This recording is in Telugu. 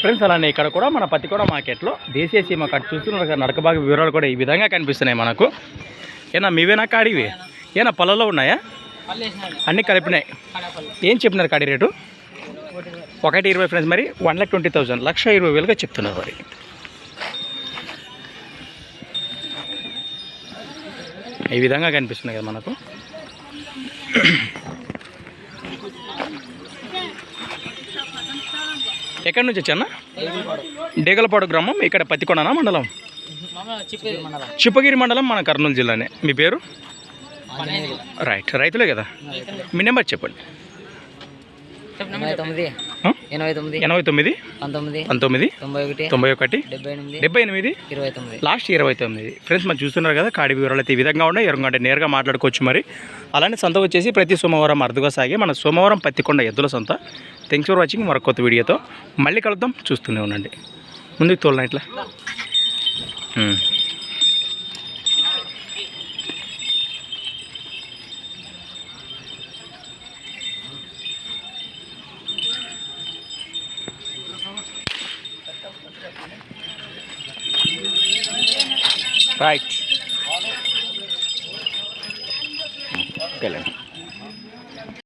ఫ్రెండ్స్ అలానే ఇక్కడ కూడా మన పత్తికొండ మార్కెట్లో దేశీయ సీమ కట్ చూస్తున్న నడక భాగ వివరాలు కూడా ఈ విధంగా కనిపిస్తున్నాయి మనకు. ఏనా మీవేనా కాడివి? ఏనా పొలంలో ఉన్నాయా? అన్నీ కలిపినాయి. ఏం చెప్పినారు కాడి రేటు? 1,20,000 ఫ్రెండ్స్. మరి 1,20,000 1,20,000గా చెప్తున్నారు. మరి ఈ విధంగా కనిపిస్తున్నాయి కదా మనకు. ఎక్కడి నుంచి వచ్చానా? డేగలపాడు గ్రామం, ఇక్కడ పత్తికొండనా మండలం? చిప్పగిరి మండలం, మన కర్నూలు జిల్లానే. మీ పేరు? రైట్, రైతులే కదా. మీ నెంబర్ చెప్పండి. 89 19 19 91 78 లాస్ట్ 29. ఫ్రెండ్స్ మనం చూస్తున్నారు కదా కాడి వివరాలు అయితే ఈ విధంగా ఉన్నాయి. ఎవరికంటే నేరుగా మాట్లాడుకోవచ్చు. మరి అలానే సంత వచ్చేసి ప్రతి సోమవారం అరుదుగా సాగే మన సోమవారం పత్తికొండ ఎద్దుల సంత. Thanks for watching. మరొక కొత్త వీడియోతో మళ్ళీ కలుద్దాం. చూస్తూనే ఉండండి. ముందుకు తోలనా ఇట్లా. Right, okay.